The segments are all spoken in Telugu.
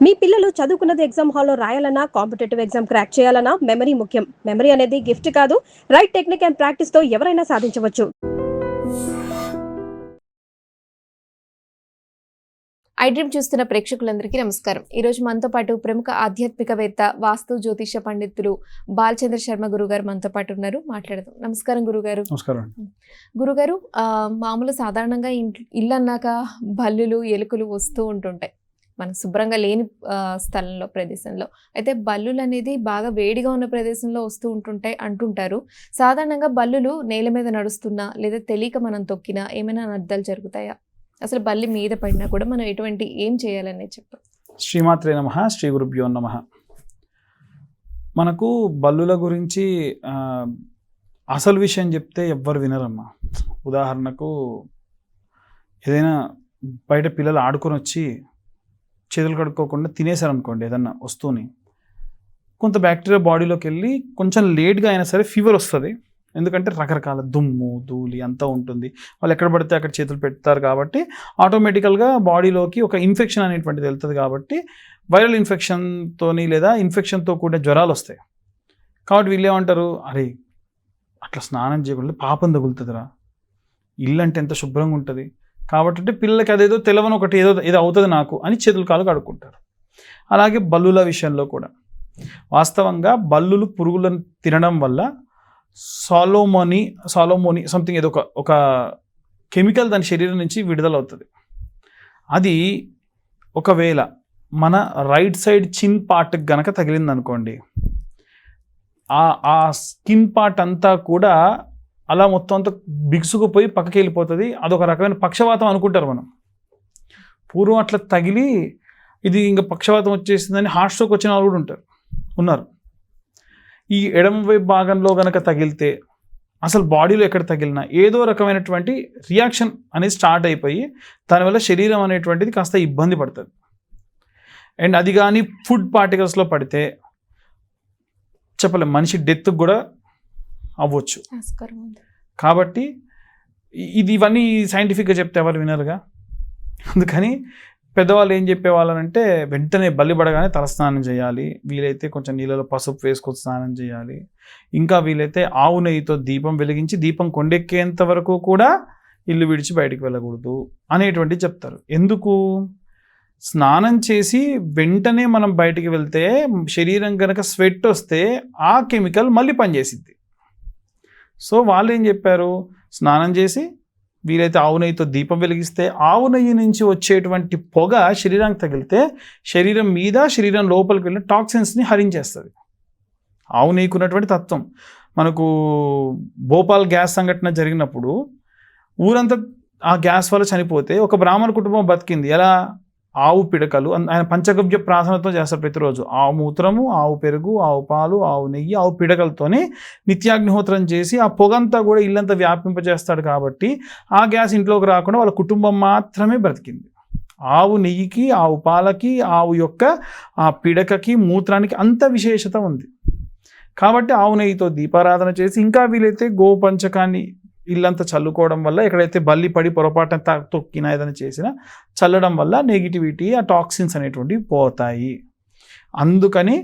మీ పిల్లలు చదువుకున్నది ఎగ్జామ్ హాల్లో రాయాలన్నా, కాంపిటేటివ్ ఎగ్జామ్ క్రాక్ చేయాలన్నా మెమరీ ముఖ్యం. మెమరీ అనేది గిఫ్ట్ కాదు, రైట్ టెక్నిక్ అండ్ ప్రాక్టీస్‌తో ఎవరైనా సాధించవచ్చు. ఐడ్రీమ్ చూస్తున్న ప్రేక్షకులందరికీ నమస్కారం. ఈరోజు మనతో పాటు ప్రముఖ ఆధ్యాత్మికవేత్త, వాస్తు జ్యోతిష పండితులు బాలచంద్ర శర్మ గురుగారు మనతో పాటు ఉన్నారు. మాట్లాడదాం. నమస్కారం గురుగారు. నమస్కారం. గురుగారు, మామూలు సాధారణంగా ఇల్లు అన్నాక బల్లులు, ఎలుకలు వస్తూ ఉంటుంటాయి మనం శుభ్రంగా లేని స్థలంలో, ప్రదేశంలో. అయితే బల్లులు అనేది బాగా వేడిగా ఉన్న ప్రదేశంలో వస్తూ ఉంటుంటాయి అంటుంటారు. సాధారణంగా బల్లులు నేల మీద నడుస్తున్నా లేదా తెలియక మనం తొక్కినా ఏమైనా అనర్థాలు జరుగుతాయా? అసలు బల్లి మీద పడినా కూడా మనం ఏం చేయాలనే చెప్పండి. శ్రీమాత్రే నమః, శ్రీ గురుభ్యో నమః. మనకు బల్లుల గురించి అసలు విషయం చెప్తే ఎవ్వరు వినరమ్మా. ఉదాహరణకు ఏదైనా బయట పిల్లలు ఆడుకొని వచ్చి చేతులు కడుక్కోకుండా తినేశారనుకోండి ఏదన్నా వస్తువుని, కొంత బ్యాక్టీరియా బాడీలోకి వెళ్ళి కొంచెం లేట్గా అయినా సరే ఫీవర్ వస్తుంది. ఎందుకంటే రకరకాల దుమ్ము, ధూళి అంతా ఉంటుంది. వాళ్ళు ఎక్కడ పడితే అక్కడ చేతులు పెడతారు కాబట్టి ఆటోమేటికల్గా బాడీలోకి ఒక ఇన్ఫెక్షన్ అనేటువంటిది వెళ్తుంది. కాబట్టి వైరల్ ఇన్ఫెక్షన్తో లేదా ఇన్ఫెక్షన్తో కూడిన జ్వరాలు వస్తాయి. కాబట్టి వీళ్ళు ఏమంటారు, అరే అట్లా స్నానం చేయకుండా పాపం తగులుతుందిరా, ఇల్లు అంటే ఎంత శుభ్రంగా ఉంటుంది కాబట్టి పిల్లలకి అదేదో తెలవని ఒకటి ఏదో అవుతుంది నాకు అని చేతులు కాలు కడుక్కుంటారు. అలాగే బల్లుల విషయంలో కూడా వాస్తవంగా బల్లులు పురుగులను తినడం వల్ల సాలోమోని సంథింగ్ ఏదో ఒక కెమికల్ దాని శరీరం నుంచి విడుదలవుతుంది. అది ఒకవేళ మన రైట్ సైడ్ చిన్ పార్ట్కి గనక తగిలింది అనుకోండి, ఆ స్కిన్ పార్ట్ అంతా కూడా అలా మొత్తం అంతా బిగుసుకుపోయి పక్కకి వెళ్ళిపోతుంది. అదొక రకమైన పక్షవాతం అనుకుంటారు మనం. పూర్వం అట్లా తగిలి ఇది ఇంకా పక్షవాతం వచ్చేసిందని హార్ట్ స్ట్రోక్ వచ్చిన వాళ్ళు కూడా ఉన్నారు. ఈ ఎడమ వైపు భాగంలో కనుక తగిలితే అసలు బాడీలో ఎక్కడ తగిలినా ఏదో రకమైనటువంటి రియాక్షన్ అనేది స్టార్ట్ అయిపోయి దానివల్ల శరీరం అనేటువంటిది కాస్త ఇబ్బంది పడుతుంది. అండ్ అది కానీ ఫుడ్ పార్టికల్స్లో పడితే చెప్పలేం, మనిషి డెత్ కూడా అవ్వచ్చు. కాబట్టి ఇవన్నీ సైంటిఫిక్గా చెప్తే ఎవరు వినరుగా. అందుకని పెద్దవాళ్ళు ఏం చెప్పేవాళ్ళనంటే వెంటనే బల్లి పడగానే తలస్నానం చేయాలి, వీలైతే కొంచెం నీళ్ళలో పసుపు వేసుకొని స్నానం చేయాలి, ఇంకా వీలైతే ఆవు నెయ్యితో దీపం వెలిగించి దీపం కొండెక్కేంత వరకు కూడా ఇల్లు విడిచి బయటికి వెళ్ళకూడదు అనేటువంటిది చెప్తారు. ఎందుకు? స్నానం చేసి వెంటనే మనం బయటికి వెళ్తే శరీరం కనుక స్వెట్ వస్తే ఆ కెమికల్ మళ్ళీ పనిచేసిద్ది. సో వాళ్ళు ఏం చెప్పారు, స్నానం చేసి వీలైతే ఆవు నెయ్యితో దీపం వెలిగిస్తే ఆవు నెయ్యి నుంచి వచ్చేటువంటి పొగ శరీరానికి తగిలితే శరీరం మీద, శరీరం లోపలికి వెళ్ళిన టాక్సిన్స్ని హరించేస్తుంది. ఆవు నెయ్యికి ఉన్నటువంటి తత్వం. మనకు భోపాల్ గ్యాస్ సంఘటన జరిగినప్పుడు ఊరంతా ఆ గ్యాస్ వల్ల చనిపోతే ఒక బ్రాహ్మణ కుటుంబం బతికింది. ఎలా? ఆవు పిడకలు, ఆయన పంచగవ్య ప్రార్థనతో చేస్తారు ప్రతిరోజు. ఆవు మూత్రము, ఆవు పెరుగు, ఆవు పాలు, ఆవు నెయ్యి, ఆవు పిడకలతోని నిత్యాగ్నిహోత్రం చేసి ఆ పొగంతా కూడా ఇల్లంతా వ్యాపింపజేస్తాడు. కాబట్టి ఆ గ్యాస్ ఇంట్లోకి రాకుండా వాళ్ళ కుటుంబం మాత్రమే బ్రతికింది. ఆవు నెయ్యికి, ఆవు పాలకి, ఆవు యొక్క ఆ పిడకకి, మూత్రానికి అంత విశేషత ఉంది. కాబట్టి ఆవు నెయ్యితో దీపారాధన చేసి ఇంకా వీలైతే గోపంచకాన్ని ఇల్లంతా చల్లుకోవడం వల్ల, ఎక్కడైతే బల్లి పడి పొరపాటున తొక్కినా ఏదైనా చేసినా చల్లడం వల్ల నెగిటివిటీ, ఆ టాక్సిన్స్ అనేటువంటివి పోతాయి. అందుకని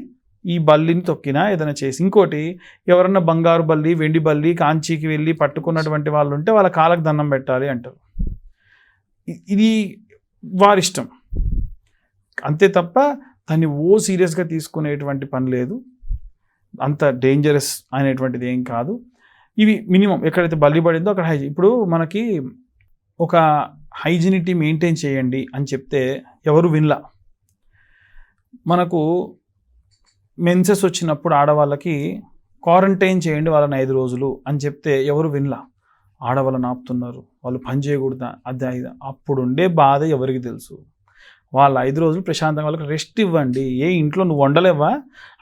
ఈ బల్లిని తొక్కినా ఏదైనా చేసి, ఇంకోటి ఎవరన్నా బంగారు బల్లి, వెండి బల్లి కాంచీకి వెళ్ళి పట్టుకున్నటువంటి వాళ్ళు ఉంటే వాళ్ళ కాళ్ళకు దండం పెట్టాలి అంటారు. ఇది వారిష్టం అంతే తప్ప దాన్ని సీరియస్గా తీసుకునేటువంటి పని లేదు. అంత డేంజరస్ అనేటువంటిది ఏం కాదు. ఇవి మినిమం ఎక్కడైతే బల్లి పడిందో అక్కడ ఇప్పుడు మనకి ఒక హైజినిటీ మెయింటైన్ చేయండి అని చెప్తే ఎవరు వినలా. మనకు మెన్సెస్ వచ్చినప్పుడు ఆడవాళ్ళకి క్వారంటైన్ చేయండి వాళ్ళని 5 రోజులు అని చెప్తే ఎవరు వినలా. ఆడవాళ్ళని ఆపుతున్నారు, వాళ్ళు పని చేయకూడదా, అది అప్పుడు ఉండే బాధ ఎవరికి తెలుసు. వాళ్ళు 5 రోజులు ప్రశాంతంగా వాళ్ళకి రెస్ట్ ఇవ్వండి. ఇంట్లో నువ్వు వండలేవా,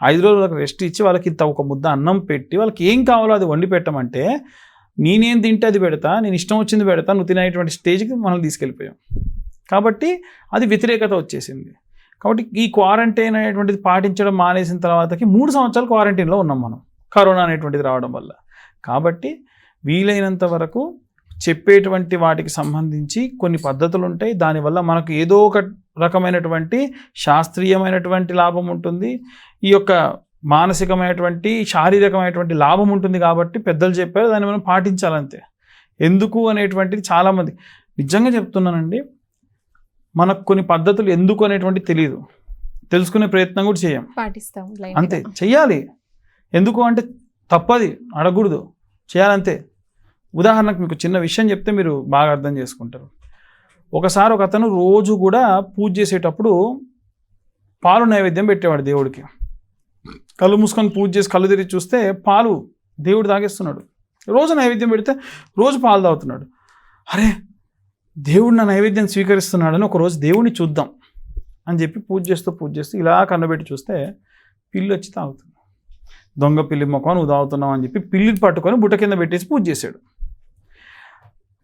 5 రోజులు వాళ్ళకి రెస్ట్ ఇచ్చి వాళ్ళకి ఇంత ఒక ముద్ద అన్నం పెట్టి వాళ్ళకి ఏం కావాలో అది వండి పెట్టమంటే నేనేం తింటే అది పెడతా, నేను ఇష్టం వచ్చింది పెడతా, నువ్వు తినేటువంటి స్టేజ్కి మనం తీసుకెళ్ళిపోయాం. కాబట్టి అది వ్యతిరేకత వచ్చేసింది. కాబట్టి ఈ క్వారంటైన్ అనేటువంటిది పాటించడం మానేసిన తర్వాతకి 3 సంవత్సరాలు క్వారంటైన్లో ఉన్నాం మనం, కరోనా అనేటువంటిది రావడం వల్ల. కాబట్టి వీలైనంత వరకు చెప్పేటువంటి వాటికి సంబంధించి కొన్ని పద్ధతులు ఉంటాయి. దానివల్ల మనకు ఏదో ఒక రకమైనటువంటి శాస్త్రీయమైనటువంటి లాభం ఉంటుంది, ఈ యొక్క మానసికమైనటువంటి శారీరకమైనటువంటి లాభం ఉంటుంది. కాబట్టి పెద్దలు చెప్పారు, దాన్ని మనం పాటించాలంతే. ఎందుకు అనేటువంటిది చాలామంది, నిజంగా చెప్తున్నానండి, మనకు కొన్ని పద్ధతులు ఎందుకు అనేటువంటి తెలియదు, తెలుసుకునే ప్రయత్నం కూడా చేయం, పాటిస్తాం అంతే. చెయ్యాలి, ఎందుకు అంటే తప్పది, అడగకూడదు, చేయాలంతే. ఉదాహరణకు మీకు చిన్న విషయం చెప్తే మీరు బాగా అర్థం చేసుకుంటారు. ఒకసారి ఒక అతను రోజు కూడా పూజ చేసేటప్పుడు పాలు నైవేద్యం పెట్టేవాడు దేవుడికి. కళ్ళు మూసుకొని పూజ చేసి కళ్ళు తెరిచి చూస్తే పాలు దేవుడు తాగేస్తున్నాడు. రోజు నైవేద్యం పెడితే రోజు పాలు తాగుతున్నాడు. అరే, దేవుడు నా నైవేద్యం స్వీకరిస్తున్నాడని ఒకరోజు దేవుడిని చూద్దాం అని చెప్పి పూజ చేస్తూ ఇలా కన్నబెట్టి చూస్తే పిల్లి వచ్చి తాగుతుంది. దొంగ పిల్లి మొక్కను నువ్వు తాగుతున్నావు అని చెప్పి పిల్లిని పట్టుకొని బుట్ట కింద పెట్టేసి పూజ చేశాడు.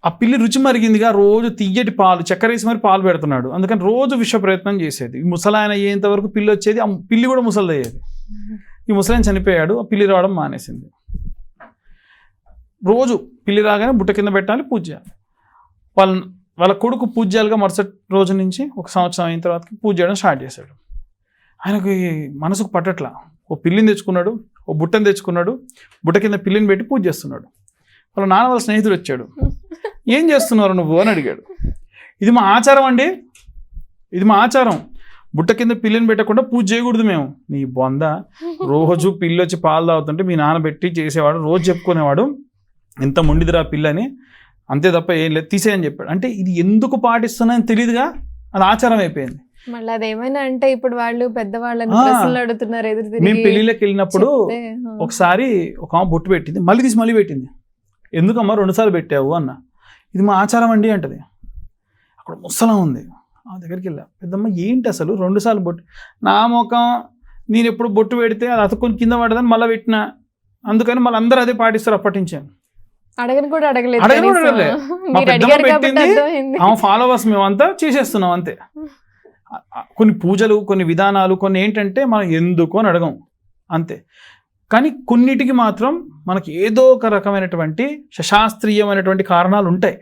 ఆ పిల్లి రుచి మరిగిందిగా, రోజు తియ్యటి పాలు చక్కెర వేసి మరి పాలు పెడుతున్నాడు. అందుకని రోజు విశ్వ ప్రయత్నం చేసేది. ఈ ముసలాయన అయ్యేంతవరకు పిల్లి వచ్చేది, ఆ పిల్లి కూడా ముసలిదయ్యేది. ఈ ముసలాయన చనిపోయాడు, ఆ పిల్లి రావడం మానేసింది. రోజు పిల్లి రాగానే బుట్ట కింద పెట్టాలి, పూజ చేయాలి. వాళ్ళ కొడుకు పూజ చేయాలిగా మరుసటి రోజు నుంచి ఒక సంవత్సరం అయిన తర్వాత పూజ చేయడం స్టార్ట్ చేశాడు. ఆయనకు మనసుకు పట్టట్లా. ఓ పిల్లిని తెచ్చుకున్నాడు, ఓ బుట్టని తెచ్చుకున్నాడు, బుట్ట కింద పిల్లిని పెట్టి పూజ చేస్తున్నాడు. వాళ్ళ నాన్న వాళ్ళ స్నేహితుడు వచ్చాడు, ఏం చేస్తున్నారు నువ్వు అని అడిగాడు. ఇది మా ఆచారం అండి, ఇది మా ఆచారం, బుట్ట కింద పిల్లిని పెట్టకుండా పూజ చేయకూడదు మేము. నీ బొంద, రోజు పిల్లి వచ్చి పాలు తాగుతుంటే మీ నాన్న పెట్టి చేసేవాడు, రోజు చెప్పుకునేవాడు ఎంత మొండిదిరా పిల్లని, అంతే తప్ప ఏం లేదు, తీసేయని చెప్పాడు. అంటే ఇది ఎందుకు పాటిస్తున్నాయని తెలియదుగా, అది ఆచారం అయిపోయింది. మళ్ళీ అదేమైనా అంటే ఇప్పుడు వాళ్ళు పెద్దవాళ్ళని ప్రశ్నలు అడుగుతున్నారు ఎదురు తిరిగి. మేము పెళ్ళిళ్ళకి వెళ్ళినప్పుడు ఒకసారి ఒక బొట్టు పెట్టింది, మళ్ళీ తీసి మళ్ళీ పెట్టింది. ఎందుకమ్మా 2 సార్లు పెట్టావు అన్న. ఇది మా ఆచారం అండి అంటది. అక్కడ ముసలం ఉంది, ఆ దగ్గరికి వెళ్ళా, పెద్దమ్మ ఏంటి అసలు 2 సార్లు బొట్టు? నా ముఖం, నేను ఎప్పుడు బొట్టు పెడితే అది అతుక్కొని కింద పడదని మళ్ళీ పెట్టినా, అందుకని మళ్ళీ అందరూ అదే పాటిస్తారు. అప్పటించాను, అడగని కూడా అడగలేదు. మా పెద్దమ్మ పెట్టింది, ఆమె ఫాలోవర్స్ మేమంతా చేసేస్తున్నాం అంతే. కొన్ని పూజలు, కొన్ని విధానాలు, కొన్ని ఏంటంటే మనం ఎందుకు అని అడగం అంతే. కానీ కొన్నిటికి మాత్రం మనకి ఏదో ఒక రకమైనటువంటి శాస్త్రీయమైనటువంటి కారణాలు ఉంటాయి,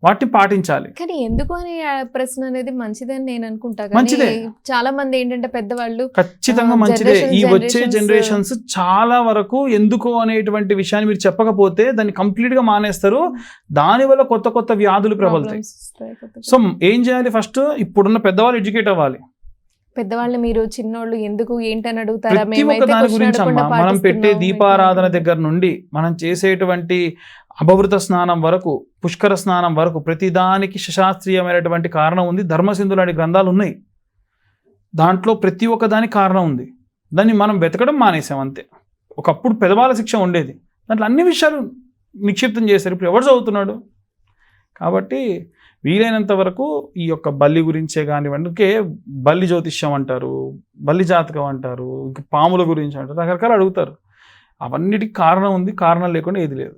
వాటిని పాటించాలి. కానీ ఎందుకు అనే ప్రశ్న అనేది మంచిదని నేను అనుకుంటా. మంచిదే, చాలా మంది ఏంటంటే పెద్దవాళ్ళు ఖచ్చితంగా మంచిదే. ఈ వచ్చే జనరేషన్స్ చాలా వరకు ఎందుకు అనేటువంటి విషయాన్ని మీరు చెప్పకపోతే దాన్ని కంప్లీట్ గా మానేస్తారు. దానివల్ల కొత్త కొత్త వ్యాధులు ప్రబలుతాయి. సో ఏం చేయాలి? ఫస్ట్ ఇప్పుడున్న పెద్దవాళ్ళు ఎడ్యుకేట్ అవ్వాలి. పెద్దవాళ్ళు మీరు చిన్నోళ్ళు ఎందుకు ఏంటని అడుగుతారా? ప్రతి ఒక్క దాని గురించి అమ్మా, మనం పెట్టే దీపారాధన దగ్గర నుండి మనం చేసేటువంటి అపవృత స్నానం వరకు, పుష్కర స్నానం వరకు ప్రతి దానికి శాస్త్రీయమైనటువంటి కారణం ఉంది. ధర్మసింధు లాంటి గ్రంథాలు ఉన్నాయి, దాంట్లో ప్రతి ఒక్క దానికి కారణం ఉంది. దాన్ని మనం వెతకడం మానేసాం అంతే. ఒకప్పుడు పెదవాళ్ళ శిక్ష ఉండేది, దాంట్లో అన్ని విషయాలు నిక్షిప్తం చేశారు. ఇప్పుడు ఎవరు చదువుతున్నాడు? కాబట్టి వీలైనంత వరకు ఈ యొక్క బల్లి గురించే కానివ్వండి, బల్లి జ్యోతిష్యం అంటారు, బల్లి జాతకం అంటారు, ఇంకా పాముల గురించి అంటారు, రకరకాలు అడుగుతారు. అవన్నిటికి కారణం ఉంది, కారణం లేకుండా ఏది లేదు.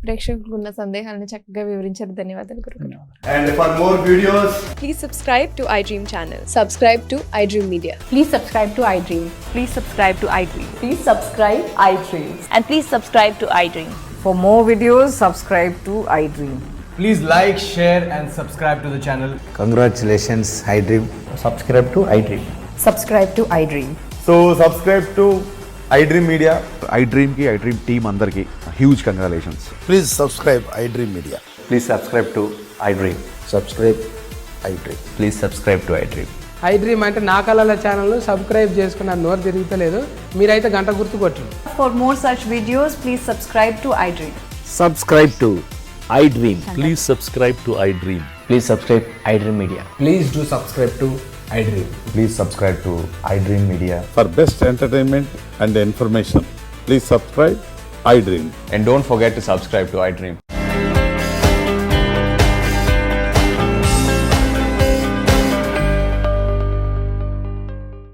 ప్రేక్షకులకు ఉన్న సందేహాలను చక్కగా వివరించారు. ధన్యవాదాలు గురుగారు. And for more videos, Please subscribe to iDream channel. Subscribe to iDream Media. Please subscribe to iDream. Please subscribe to iDream. Please subscribe iDream. And please subscribe to iDream. For more videos, subscribe to iDream. please like, share and subscribe to the channel. Congratulations, iDream. Subscribe to iDream. Subscribe to iDream. So subscribe to iDream Media. iDream ki iDream team andarki huge congratulations. Please subscribe iDream Media. Please subscribe to iDream. Subscribe iDream. Please subscribe to iDream. iDream అంటే నా కళల ఛానల్ను సబ్స్క్రైబ్ చేసుకున్న నోరు తిరుగుతలేదు, మీరైతే గంట గుర్తు కొట్టండి. For more such videos, please subscribe to iDream. Subscribe to iDream. Please subscribe to iDream. Please subscribe iDream Media. Please do subscribe to iDream. Please subscribe to iDream Media. For best entertainment and information, please subscribe iDream. And don't forget to subscribe to iDream.